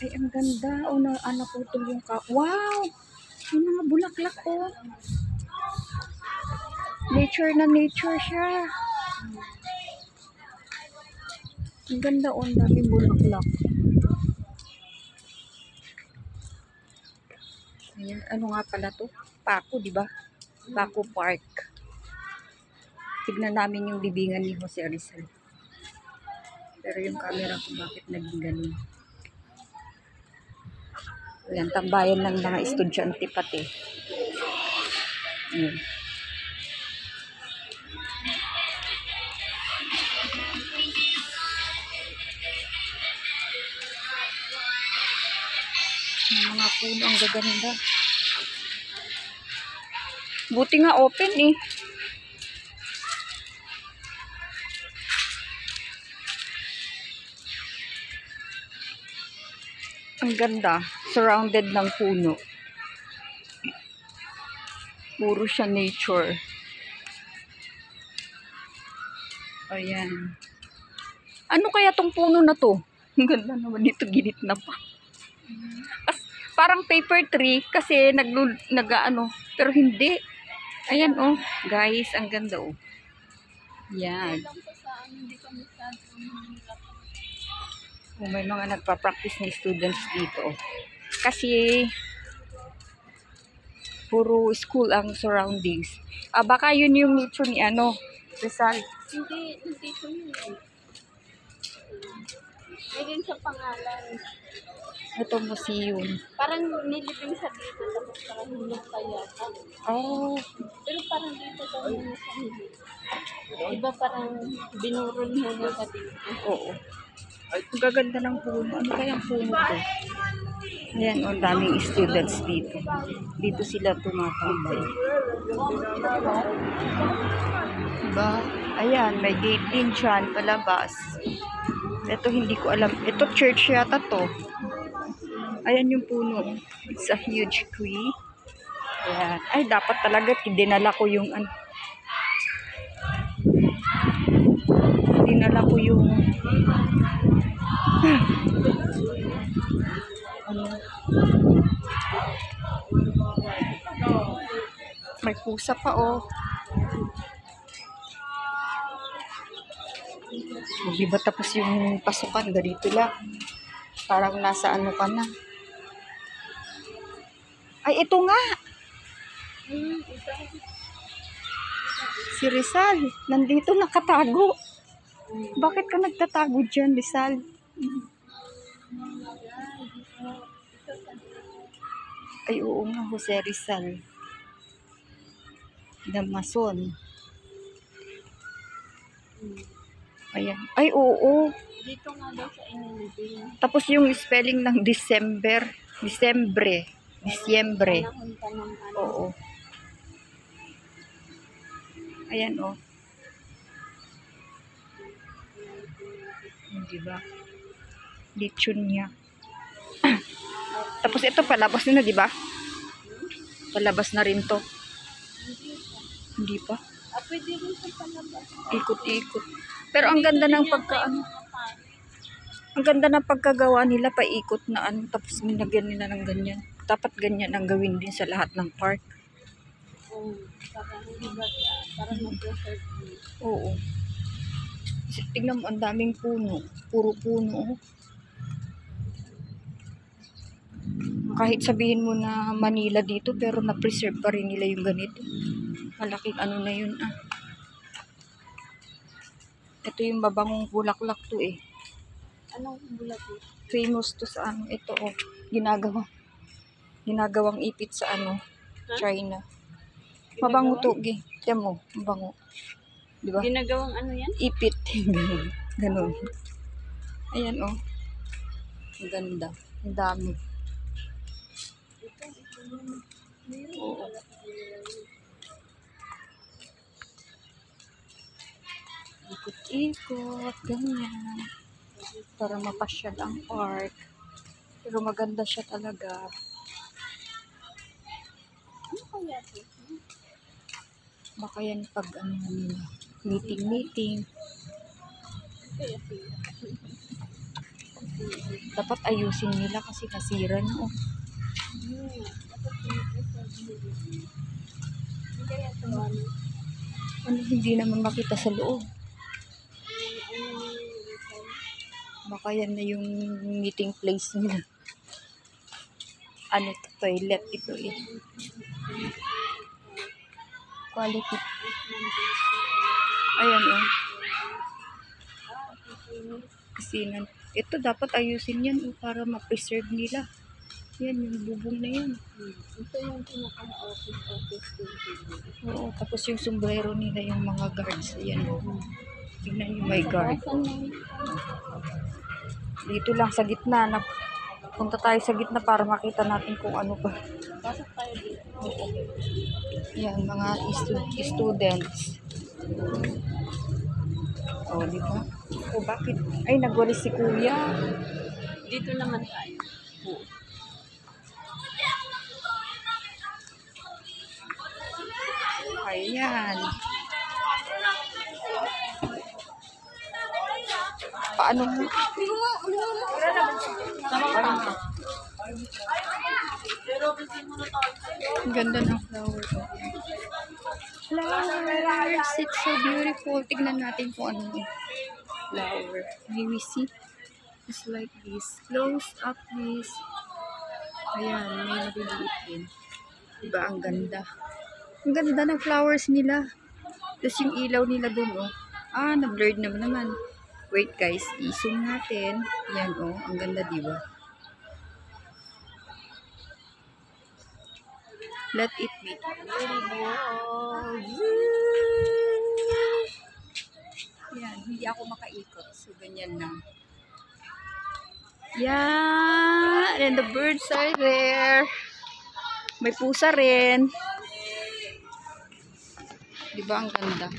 Ay, ang ganda. O, naputol yung wow! May mga bulaklak, oh. Nature na nature siya. Ang ganda, oh. Ang daming bulaklak. Ayan, ano nga pala to? Paco, di ba? Paco Park. Tignan namin yung libingan ni Jose Rizal. Pero yung camera ko bakit naging ganun. Ayan, tambayan ng mga estudyante pati. Ayan. Yung mga puno, ang gaganda. Buti nga open eh. Ang ganda. Surrounded ng puno. Puro siya nature. Ayan. Ano kaya tong puno na to? Ang ganda naman dito, ginit na pa. Parang paper tree kasi nag-ano, pero hindi. Ayan oh, guys, ang ganda oh. Yan. Oh, may mga nagpa-practice na students dito. Kasi puro school ang surroundings. Baka yun yung nicho ni ano, Rizal. Hindi ko yun. May din sa pangalan. Ito museum. Parang nilibing sa dito tapos parang hulog pa yata. Oh. Pero parang dito daw yung sa huli. Iba parang binurol muna sa dito. Oo. Ang gaganda ng puno. Ano kayang puno to? Ayan, ang daming students dito. Dito sila tumatambay. Diba? Ayan, may gate din dyan, palabas. Ito hindi ko alam. Ito church yata to. Ayan yung puno. It's a huge tree. Ayan. Ay, dapat talaga dinala ko yung dinala ko yung may pusa pa oh. Hindi ba tapos yung pasukan? Ganito lang. Parang nasa ano ka na. Ay, ito nga. Si Rizal. Nandito nakatago. Bakit ka nagtatago dyan, Rizal? Ay, oo nga, Jose Rizal. Damason. Ayan. Ay, oo. Dito nga daw sa inilibing. Tapos yung spelling ng December. Disyembre. Panahon pa ng ano. Oo. Ayan, oh. Diba? Lechon niya. Tapos ito, palabas na, diba? Palabas na rin to. Hindi pa. Pwede rin sa palabas. Ikot-ikot. Pero ang ganda ng ang ganda ng pagkagawa nila, paikot na ano, tapos nilagyan nila ng ganyan. Dapat ganyan ang gawin din sa lahat ng park. Parang mag-preserve. Oo. Kasi tignan mo, ang daming puno. Puro puno. Kahit sabihin mo na Manila dito, pero na-preserve pa rin nila yung ganito. Malaking ano na yun ah. Ito yung babangong bulaklak to eh. Anong bulaklak? Famous to sa ano. Ito oh. Ginagawang ipit sa ano. China. Mabango to. Tiyan mo. Mabango. Diba? Ginagawang ano yan? Ipit. Ganun. Ayan oh. Ang ganda. Ang dami. Oo. Ikot-ikot. Ganyan. Para mapasyal ang park. Pero maganda siya talaga. Ano kaya ito? Baka yan pag ano nila. Meeting. Kaya sila. Dapat ayusin nila kasi nasira na. Oh. Ano, hindi naman makita sa loob. Baka yan na yung meeting place nila. Ano to, toilet ito eh. Quality. Ayan oh. Kasinan. Ito dapat ayusin yan oh, para ma-preserve nila. Yan, yung bubong na yan. Ito yung pinaka-office din. Oo, tapos yung sombrero nila, yung mga guards. Ayan oh. Tignan yung may guard. Dito lang sa gitna. Punta tayo sa gitna para makita natin kung ano ba. Pasok tayo dito. Oo. Yan, mga students. Oh, di ba? Oh, bakit? Ay, nagwalis si kuya. Dito naman tayo. Ayan. Paano mo? Ang ganda ng flower. Flowers. It's so beautiful. Tignan natin kung ano yung flower. May we see? It's like this. Close up this. Ayan, may nabiliit din. Diba, ang ganda. Ang ganda ng flowers nila. Tapos yung ilaw nila dun, oh. Ah, na-blurred naman. Wait guys, i-zoom natin. Yan, oh. Ang ganda, diba? Let it be. Yan, hindi ako makaikot. So, ganyan lang. Yan. And the birds are there. May pusa rin. Diba ang ganda?